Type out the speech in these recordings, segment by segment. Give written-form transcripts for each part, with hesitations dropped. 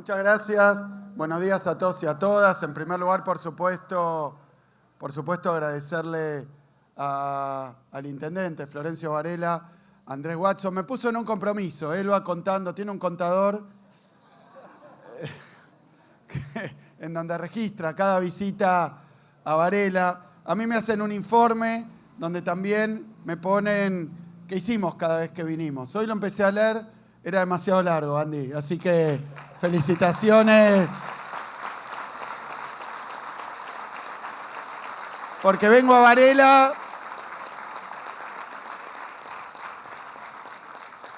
Muchas gracias. Buenos días a todos y a todas. En primer lugar, por supuesto agradecerle al intendente Florencio Varela, Andrés Watson. Me puso en un compromiso, él va contando, tiene un contador en donde registra cada visita a Varela. A mí me hacen un informe donde también me ponen qué hicimos cada vez que vinimos. Hoy lo empecé a leer, era demasiado largo, Andy, así que felicitaciones. Porque vengo a Varela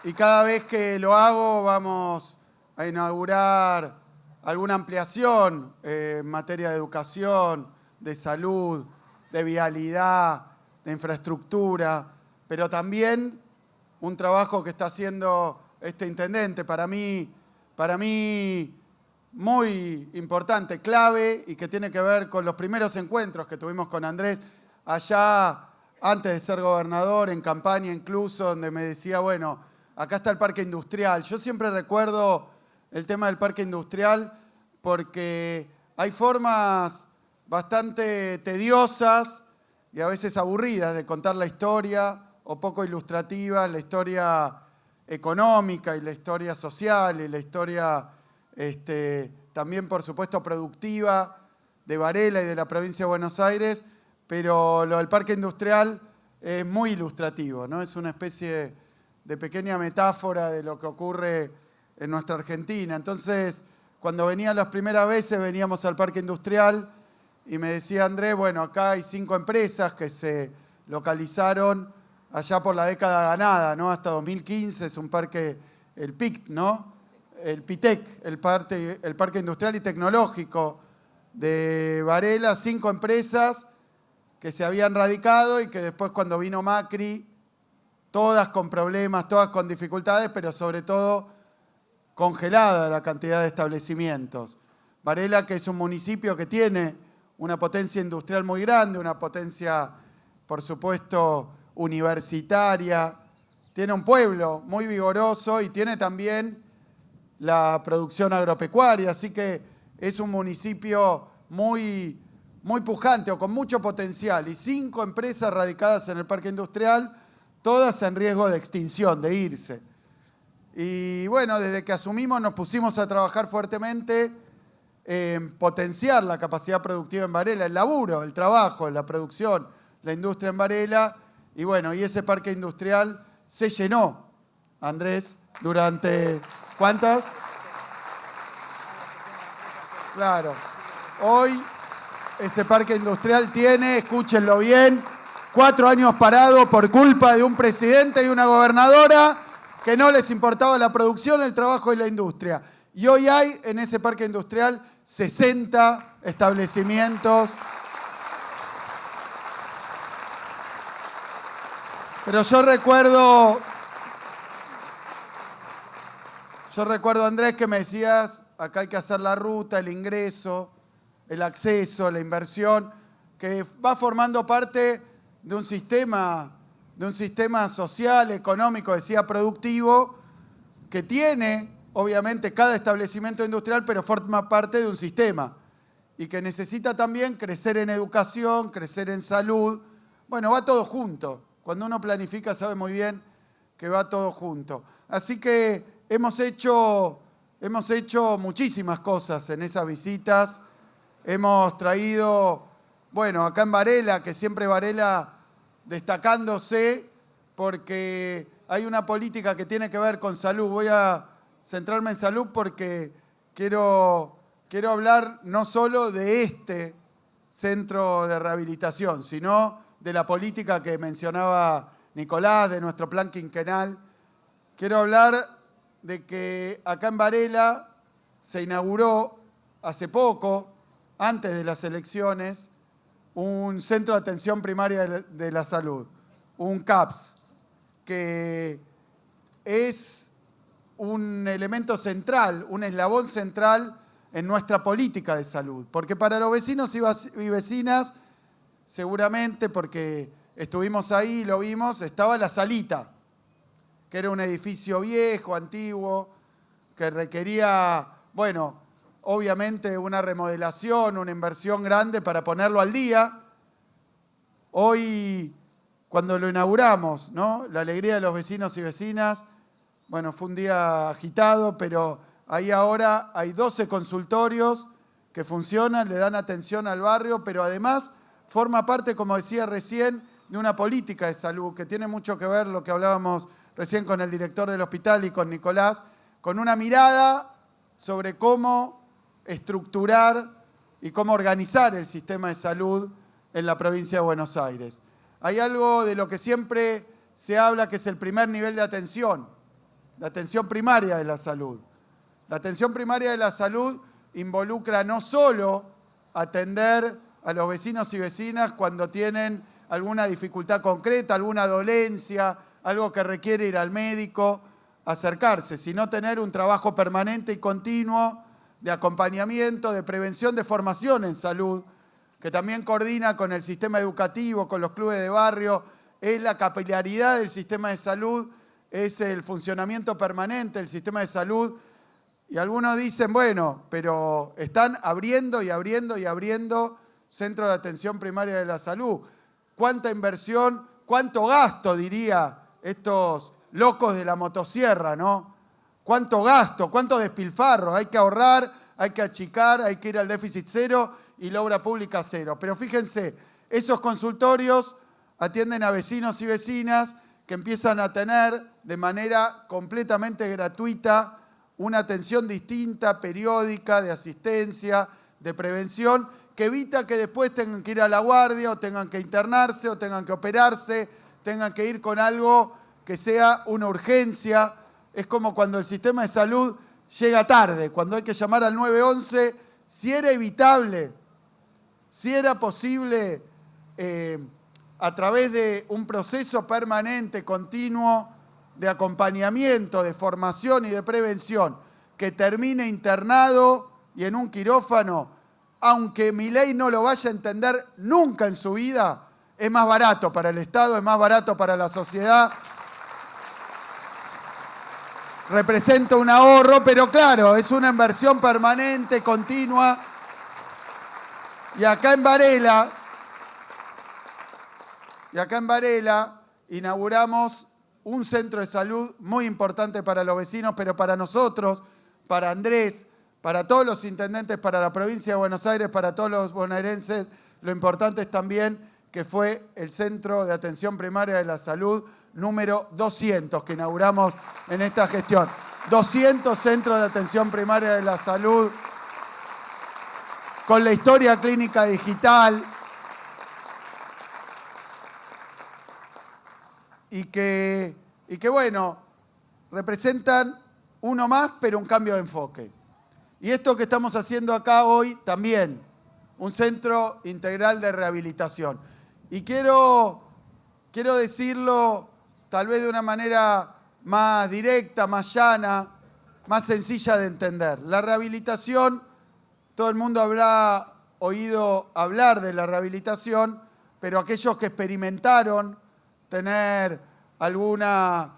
y cada vez que lo hago vamos a inaugurar alguna ampliación en materia de educación, de salud, de vialidad, de infraestructura, pero también un trabajo que está haciendo este intendente, para mí muy importante, clave, y que tiene que ver con los primeros encuentros que tuvimos con Andrés allá antes de ser gobernador, en campaña incluso, donde me decía, bueno, acá está el parque industrial. Yo siempre recuerdo el tema del parque industrial porque hay formas bastante tediosas y a veces aburridas de contar la historia, o poco ilustrativas, la historia económica y la historia social y la historia también, por supuesto, productiva de Varela y de la provincia de Buenos Aires, pero lo del parque industrial es muy ilustrativo, ¿no? Es una especie de pequeña metáfora de lo que ocurre en nuestra Argentina. Entonces, cuando venía las primeras veces, veníamos al parque industrial y me decía Andrés, bueno, acá hay 5 empresas que se localizaron allá por la década ganada, ¿no? Hasta 2015 es un parque, el PIC, ¿no? El PITEC, el Parque Industrial y Tecnológico de Varela, 5 empresas que se habían radicado y que después cuando vino Macri, todas con problemas, todas con dificultades, pero sobre todo congelada la cantidad de establecimientos. Varela, que es un municipio que tiene una potencia industrial muy grande, una potencia, por supuesto, universitaria, tiene un pueblo muy vigoroso y tiene también la producción agropecuaria, así que es un municipio muy pujante o con mucho potencial, y 5 empresas radicadas en el parque industrial, todas en riesgo de extinción, de irse. Y bueno, desde que asumimos nos pusimos a trabajar fuertemente en potenciar la capacidad productiva en Varela, el laburo, el trabajo, la producción, la industria en Varela, y bueno, y ese parque industrial se llenó, Andrés, durante... ¿Cuántas? Claro. Hoy ese parque industrial tiene, escúchenlo bien, 4 años parado por culpa de un presidente y una gobernadora que no les importaba la producción, el trabajo y la industria. Y hoy hay en ese parque industrial 60 establecimientos. Pero yo recuerdo, Andrés, que me decías, acá hay que hacer la ruta, el ingreso, el acceso, la inversión, que va formando parte de un sistema social, económico, decía, productivo, que tiene, obviamente, cada establecimiento industrial, pero forma parte de un sistema y que necesita también crecer en educación, crecer en salud. Bueno, va todo junto. Cuando uno planifica sabe muy bien que va todo junto. Así que hemos hecho muchísimas cosas en esas visitas. Hemos traído, bueno, acá en Varela, que siempre Varela destacándose porque hay una política que tiene que ver con salud. Voy a centrarme en salud porque quiero hablar no solo de este centro de rehabilitación, sino de la política que mencionaba Nicolás, de nuestro plan quinquenal. Quiero hablar de que acá en Varela se inauguró hace poco, antes de las elecciones, un centro de atención primaria de la salud, un CAPS, que es un elemento central, un eslabón central en nuestra política de salud. Porque para los vecinos y vecinas, seguramente, porque estuvimos ahí y lo vimos, estaba la salita, que era un edificio viejo, antiguo, que requería bueno, obviamente una remodelación, una inversión grande para ponerlo al día. Hoy, cuando lo inauguramos, ¿no? La alegría de los vecinos y vecinas, bueno, fue un día agitado, pero ahí ahora hay 12 consultorios que funcionan, le dan atención al barrio, pero además forma parte, como decía recién, de una política de salud que tiene mucho que ver lo que hablábamos recién con el director del hospital y con Nicolás, con una mirada sobre cómo estructurar y cómo organizar el sistema de salud en la provincia de Buenos Aires. Hay algo de lo que siempre se habla que es el primer nivel de atención, la atención primaria de la salud. La atención primaria de la salud involucra no solo atender a los vecinos y vecinas cuando tienen alguna dificultad concreta, alguna dolencia, algo que requiere ir al médico, acercarse, sino tener un trabajo permanente y continuo de acompañamiento, de prevención, de formación en salud, que también coordina con el sistema educativo, con los clubes de barrio, es la capilaridad del sistema de salud, es el funcionamiento permanente del sistema de salud. Y algunos dicen, bueno, pero están abriendo y abriendo y abriendo centros de atención primaria de la salud. ¿Cuánta inversión, cuánto gasto, diría estos locos de la motosierra, ¿no? ¿Cuánto gasto, cuánto despilfarro? Hay que ahorrar, hay que achicar, hay que ir al déficit cero y la obra pública cero. Pero fíjense, esos consultorios atienden a vecinos y vecinas que empiezan a tener de manera completamente gratuita una atención distinta, periódica, de asistencia, de prevención, que evita que después tengan que ir a la guardia o tengan que internarse o tengan que operarse, tengan que ir con algo que sea una urgencia. Es como cuando el sistema de salud llega tarde, cuando hay que llamar al 911, si era evitable, si era posible a través de un proceso permanente, continuo, de acompañamiento, de formación y de prevención, que termine internado y en un quirófano, aunque Milei no lo vaya a entender nunca en su vida, es más barato para el Estado, es más barato para la sociedad. Representa un ahorro, pero claro, es una inversión permanente, continua. Y acá en Varela inauguramos un centro de salud muy importante para los vecinos, pero para nosotros, para Andrés, para todos los intendentes, para la provincia de Buenos Aires, para todos los bonaerenses, lo importante es también que fue el Centro de Atención Primaria de la Salud número 200 que inauguramos en esta gestión. 200 centros de atención primaria de la salud, con la historia clínica digital, y que bueno, representan uno más, pero un cambio de enfoque. Y esto que estamos haciendo acá hoy también, un centro integral de rehabilitación. Y quiero decirlo tal vez de una manera más directa, más llana, más sencilla de entender. La rehabilitación, todo el mundo habrá oído hablar de la rehabilitación, pero aquellos que experimentaron tener alguna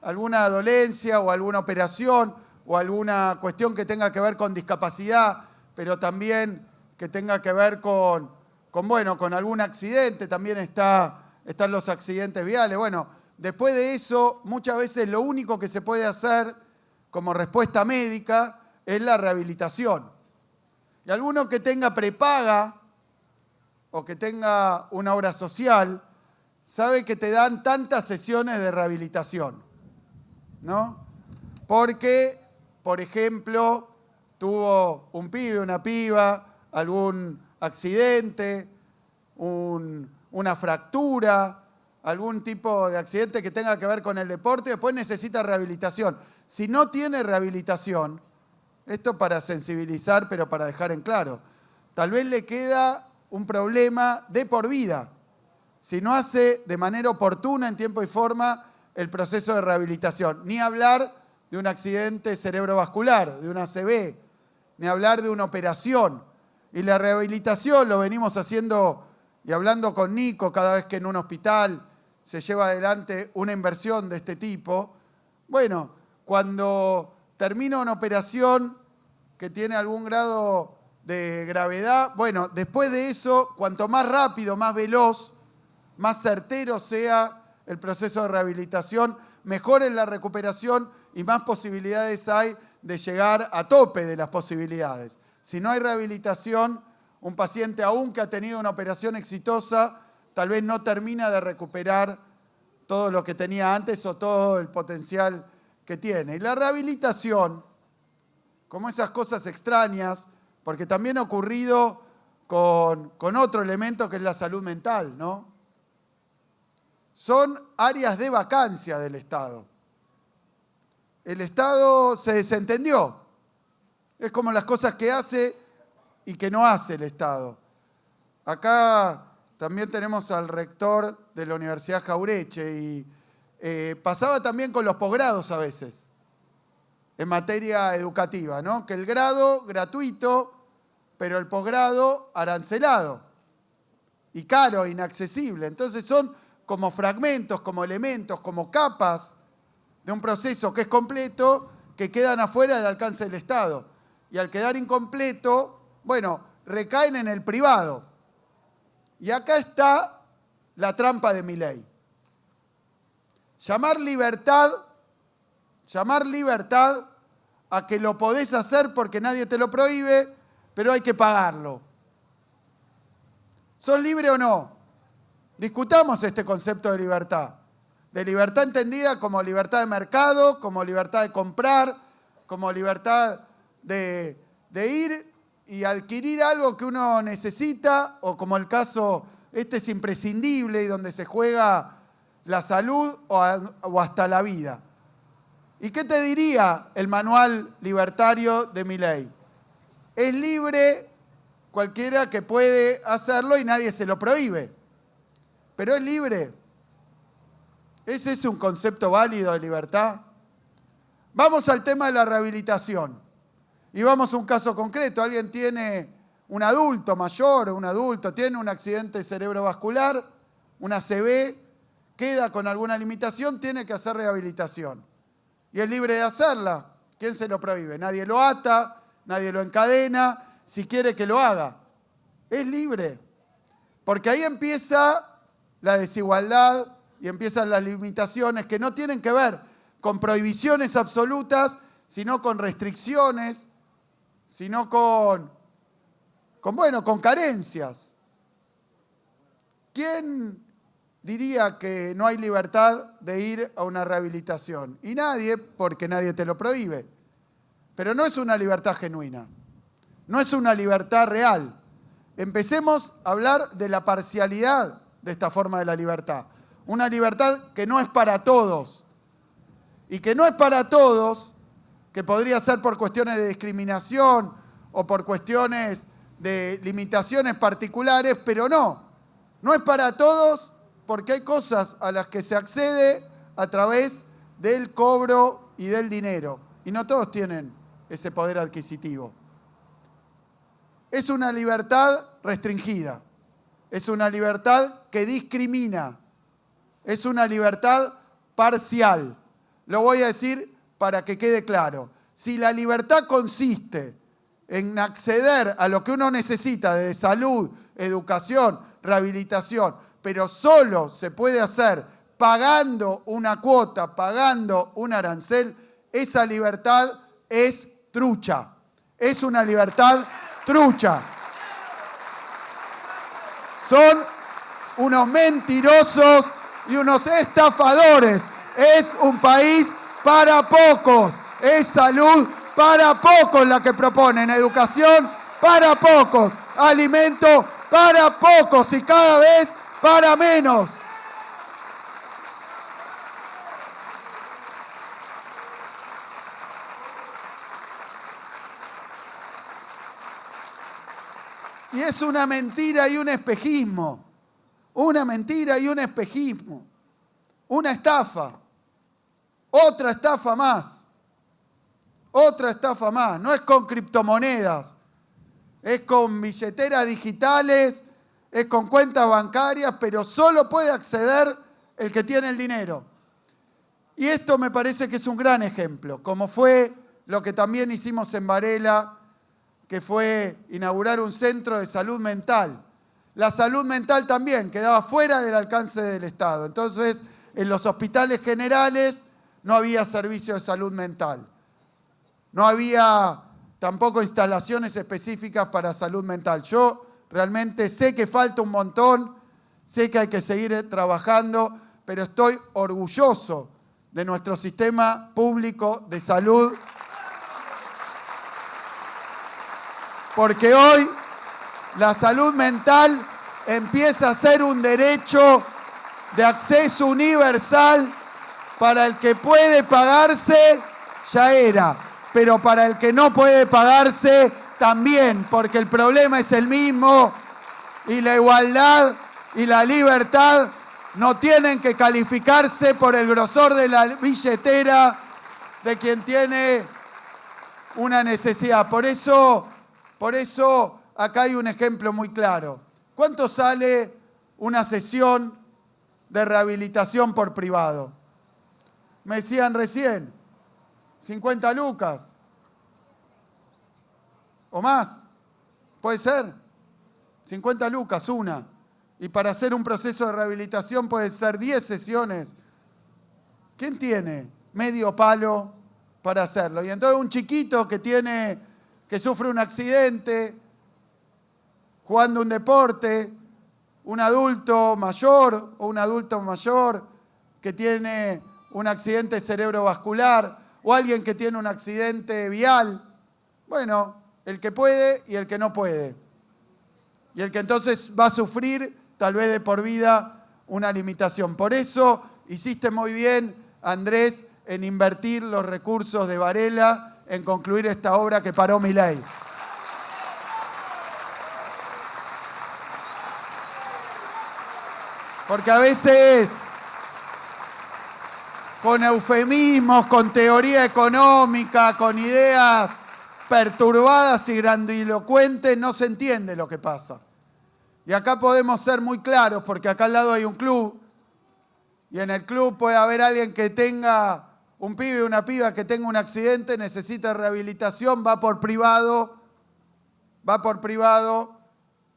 dolencia o alguna operación o alguna cuestión que tenga que ver con discapacidad, pero también que tenga que ver con algún accidente, también están los accidentes viales. Bueno, después de eso, muchas veces lo único que se puede hacer como respuesta médica es la rehabilitación. Y alguno que tenga prepaga o que tenga una obra social, sabe que te dan tantas sesiones de rehabilitación, ¿no? Porque, por ejemplo, tuvo un pibe, una piba, algún accidente, una fractura, algún tipo de accidente que tenga que ver con el deporte, después necesita rehabilitación. Si no tiene rehabilitación, esto para sensibilizar, pero para dejar en claro, tal vez le queda un problema de por vida, si no hace de manera oportuna, en tiempo y forma, el proceso de rehabilitación. Ni hablar de un accidente cerebrovascular, de una ACV, ni hablar de una operación. Y la rehabilitación lo venimos haciendo y hablando con Nico cada vez que en un hospital se lleva adelante una inversión de este tipo. Bueno, cuando termina una operación que tiene algún grado de gravedad. Bueno, después de eso, cuanto más rápido, más veloz, más certero sea el proceso de rehabilitación, mejor es la recuperación y más posibilidades hay de llegar a tope de las posibilidades. Si no hay rehabilitación, un paciente aún que ha tenido una operación exitosa, tal vez no termina de recuperar todo lo que tenía antes o todo el potencial que tiene. Y la rehabilitación, como esas cosas extrañas, porque también ha ocurrido con otro elemento que es la salud mental, ¿no? Son áreas de vacancia del Estado. El Estado se desentendió. Es como las cosas que hace y que no hace el Estado. Acá también tenemos al rector de la Universidad Jaureche y pasaba también con los posgrados a veces, en materia educativa, ¿no? Que el grado gratuito, pero el posgrado arancelado y caro, inaccesible. Entonces son como fragmentos, como elementos, como capas de un proceso que es completo, que quedan afuera del alcance del Estado. Y al quedar incompleto, bueno, recaen en el privado. Y acá está la trampa de Milei. Llamar libertad a que lo podés hacer porque nadie te lo prohíbe, pero hay que pagarlo. ¿Sos libre o no? Discutamos este concepto de libertad. De libertad entendida como libertad de mercado, como libertad de comprar, como libertad de ir y adquirir algo que uno necesita, o como el caso, este es imprescindible y donde se juega la salud o hasta la vida. ¿Y qué te diría el manual libertario de Milei? Es libre cualquiera que puede hacerlo y nadie se lo prohíbe. Pero es libre. ¿Ese es un concepto válido de libertad? Vamos al tema de la rehabilitación. Y vamos a un caso concreto. Alguien tiene un adulto mayor, un adulto, tiene un accidente cerebrovascular, una ACV, queda con alguna limitación, tiene que hacer rehabilitación. Y es libre de hacerla. ¿Quién se lo prohíbe? Nadie lo ata, nadie lo encadena, si quiere que lo haga. Es libre. Porque ahí empieza la desigualdad y empiezan las limitaciones que no tienen que ver con prohibiciones absolutas, sino con restricciones, sino con carencias. ¿Quién diría que no hay libertad de ir a una rehabilitación? Y nadie, porque nadie te lo prohíbe. Pero no es una libertad genuina, no es una libertad real. Empecemos a hablar de la parcialidad de esta forma de la libertad. Una libertad que no es para todos. Y que no es para todos, que podría ser por cuestiones de discriminación o por cuestiones de limitaciones particulares, pero no es para todos porque hay cosas a las que se accede a través del cobro y del dinero. Y no todos tienen ese poder adquisitivo. Es una libertad restringida. Es una libertad que discrimina. Es una libertad parcial. Lo voy a decir para que quede claro. Si la libertad consiste en acceder a lo que uno necesita de salud, educación, rehabilitación, pero solo se puede hacer pagando una cuota, pagando un arancel, esa libertad es trucha. Es una libertad trucha. Son unos mentirosos y unos estafadores. Es un país para pocos. Es salud para pocos la que proponen. Educación para pocos. Alimento para pocos y cada vez para menos. Y es una mentira y un espejismo. Una mentira y un espejismo. Una estafa. Otra estafa más. Otra estafa más. No es con criptomonedas. Es con billeteras digitales. Es con cuentas bancarias. Pero solo puede acceder el que tiene el dinero. Y esto me parece que es un gran ejemplo. Como fue lo que también hicimos en Varela, que fue inaugurar un centro de salud mental. La salud mental también quedaba fuera del alcance del Estado. Entonces, en los hospitales generales no había servicio de salud mental. No había tampoco instalaciones específicas para salud mental. Yo realmente sé que falta un montón, sé que hay que seguir trabajando, pero estoy orgulloso de nuestro sistema público de salud, porque hoy la salud mental empieza a ser un derecho de acceso universal. Para el que puede pagarse, ya era, pero para el que no puede pagarse, también, porque el problema es el mismo y la igualdad y la libertad no tienen que calificarse por el grosor de la billetera de quien tiene una necesidad. Por eso acá hay un ejemplo muy claro. ¿Cuánto sale una sesión de rehabilitación por privado? Me decían recién, 50 lucas. ¿O más? ¿Puede ser? 50 lucas, una. Y para hacer un proceso de rehabilitación puede ser 10 sesiones. ¿Quién tiene medio palo para hacerlo? Y entonces un chiquito que sufre un accidente jugando un deporte, un adulto mayor o un adulto mayor que tiene un accidente cerebrovascular o alguien que tiene un accidente vial. Bueno, el que puede y el que no puede. Y el que entonces va a sufrir tal vez de por vida una limitación. Por eso hiciste muy bien, Andrés, en invertir los recursos de Varela en concluir esta obra que paró Milei. Porque a veces, con eufemismos, con teoría económica, con ideas perturbadas y grandilocuentes, no se entiende lo que pasa. Y acá podemos ser muy claros, porque acá al lado hay un club, y en el club puede haber alguien que tenga, un pibe o una piba que tenga un accidente, necesita rehabilitación, va por privado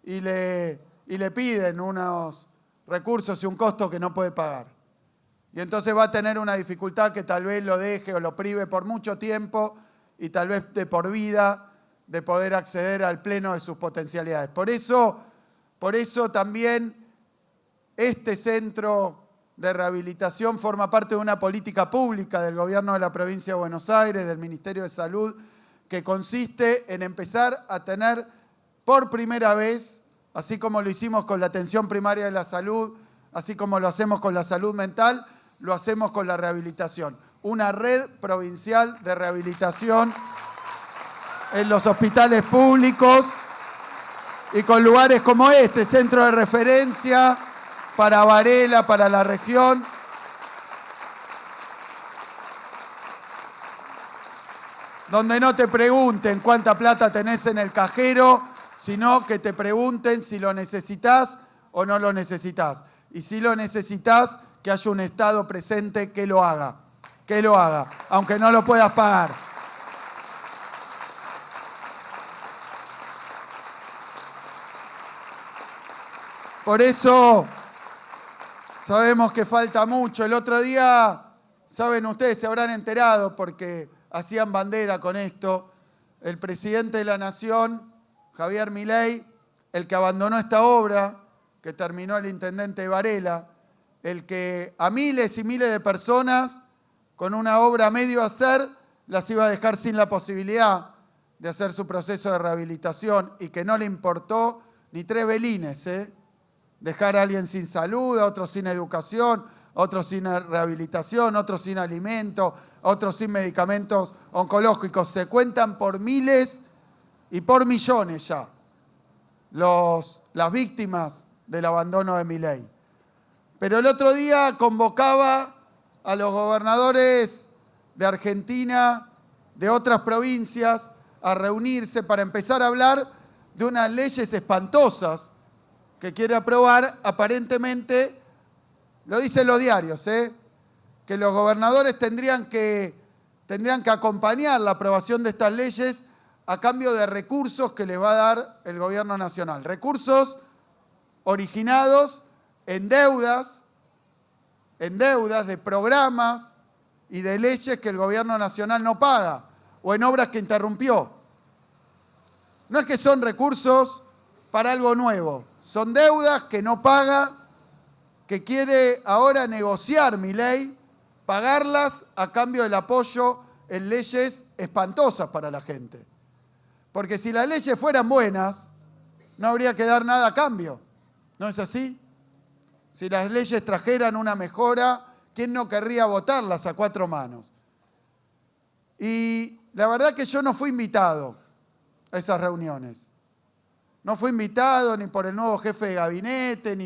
y le piden unos recursos y un costo que no puede pagar. Y entonces va a tener una dificultad que tal vez lo deje o lo prive por mucho tiempo y tal vez de por vida de poder acceder al pleno de sus potencialidades. Por eso también este centro de rehabilitación forma parte de una política pública del Gobierno de la Provincia de Buenos Aires, del Ministerio de Salud, que consiste en empezar a tener por primera vez, así como lo hicimos con la atención primaria de la salud, así como lo hacemos con la salud mental, lo hacemos con la rehabilitación. Una red provincial de rehabilitación en los hospitales públicos y con lugares como este, centro de referencia para Varela, para la región. Donde no te pregunten cuánta plata tenés en el cajero, sino que te pregunten si lo necesitas o no lo necesitas. Y si lo necesitas, que haya un Estado presente que lo haga, aunque no lo puedas pagar. Por eso sabemos que falta mucho. El otro día, saben ustedes, se habrán enterado porque hacían bandera con esto, el presidente de la Nación, Javier Milei, el que abandonó esta obra, que terminó el intendente de Varela, el que a miles y miles de personas, con una obra a medio hacer, las iba a dejar sin la posibilidad de hacer su proceso de rehabilitación y que no le importó ni tres belines, dejar a alguien sin salud, a otro sin educación, otro sin rehabilitación, otro sin alimento, otro sin medicamentos oncológicos. Se cuentan por miles y por millones ya las víctimas del abandono de Milei. Pero el otro día convocaba a los gobernadores de Argentina, de otras provincias, a reunirse para empezar a hablar de unas leyes espantosas que quiere aprobar, aparentemente, lo dicen los diarios, que los gobernadores tendrían que tendrían que acompañar la aprobación de estas leyes a cambio de recursos que les va a dar el gobierno nacional. Recursos originados en deudas de programas y de leyes que el gobierno nacional no paga o en obras que interrumpió. No es que son recursos para algo nuevo, son deudas que no paga, que quiere ahora negociar Milei, pagarlas a cambio del apoyo en leyes espantosas para la gente. Porque si las leyes fueran buenas, no habría que dar nada a cambio. ¿No es así? Si las leyes trajeran una mejora, ¿quién no querría votarlas a cuatro manos? Y la verdad que yo no fui invitado a esas reuniones. No fui invitado ni por el nuevo jefe de gabinete,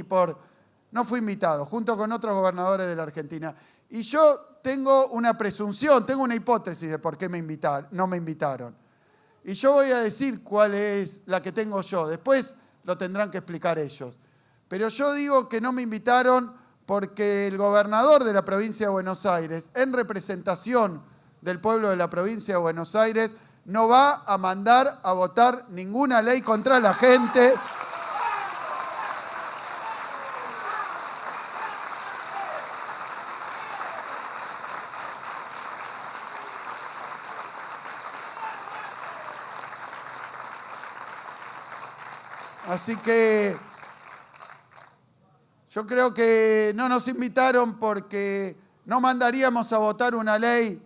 no fui invitado, junto con otros gobernadores de la Argentina. Y yo tengo una presunción, tengo una hipótesis de por qué no me invitaron. Y yo voy a decir cuál es la que tengo yo. Después lo tendrán que explicar ellos. Pero yo digo que no me invitaron porque el gobernador de la provincia de Buenos Aires, en representación del pueblo de la provincia de Buenos Aires, no va a mandar a votar ninguna ley contra la gente. Así que yo creo que no nos invitaron porque no mandaríamos a votar una ley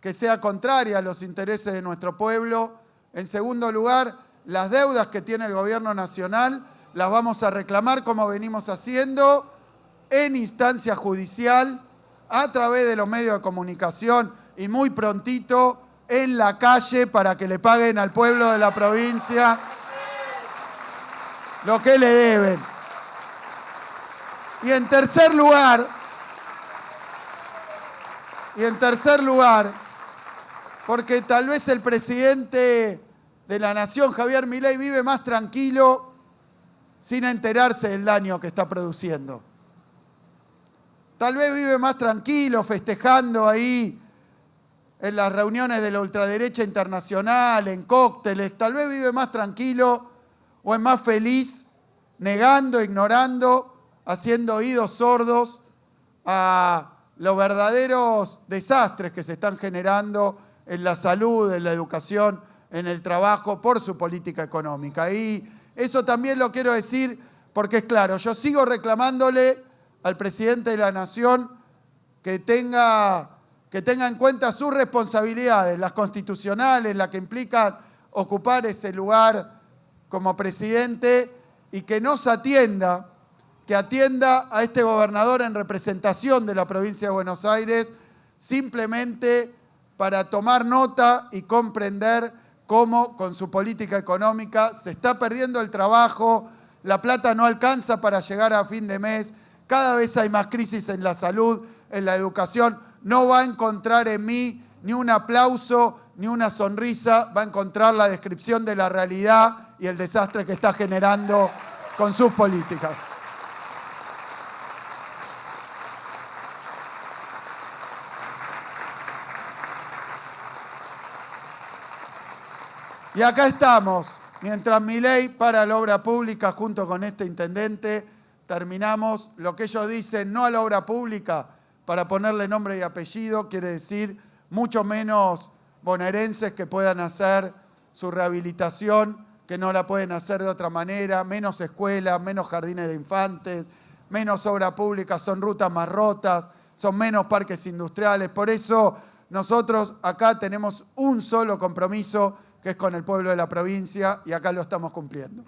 que sea contraria a los intereses de nuestro pueblo. En segundo lugar, las deudas que tiene el gobierno nacional las vamos a reclamar como venimos haciendo en instancia judicial, a través de los medios de comunicación y muy prontito en la calle para que le paguen al pueblo de la provincia lo que le deben. Y en tercer lugar, porque tal vez el presidente de la Nación, Javier Milei, vive más tranquilo sin enterarse del daño que está produciendo. Tal vez vive más tranquilo festejando ahí en las reuniones de la ultraderecha internacional, en cócteles. Tal vez vive más tranquilo o es más feliz negando, ignorando, haciendo oídos sordos a los verdaderos desastres que se están generando en la salud, en la educación, en el trabajo, por su política económica. Y eso también lo quiero decir porque es claro, yo sigo reclamándole al presidente de la Nación que tenga en cuenta sus responsabilidades, las constitucionales, las que implican ocupar ese lugar como presidente, y que nos atienda, que atienda a este gobernador en representación de la provincia de Buenos Aires, simplemente para tomar nota y comprender cómo con su política económica se está perdiendo el trabajo, la plata no alcanza para llegar a fin de mes, cada vez hay más crisis en la salud, en la educación. No va a encontrar en mí ni un aplauso, ni una sonrisa, va a encontrar la descripción de la realidad y el desastre que está generando con sus políticas. Y acá estamos, mientras Milei para la obra pública junto con este intendente, terminamos lo que ellos dicen no a la obra pública, para ponerle nombre y apellido, quiere decir mucho menos bonaerenses que puedan hacer su rehabilitación, que no la pueden hacer de otra manera, menos escuelas, menos jardines de infantes, menos obra pública, son rutas más rotas, son menos parques industriales. Por eso nosotros acá tenemos un solo compromiso, que es con el pueblo de la provincia, y acá lo estamos cumpliendo.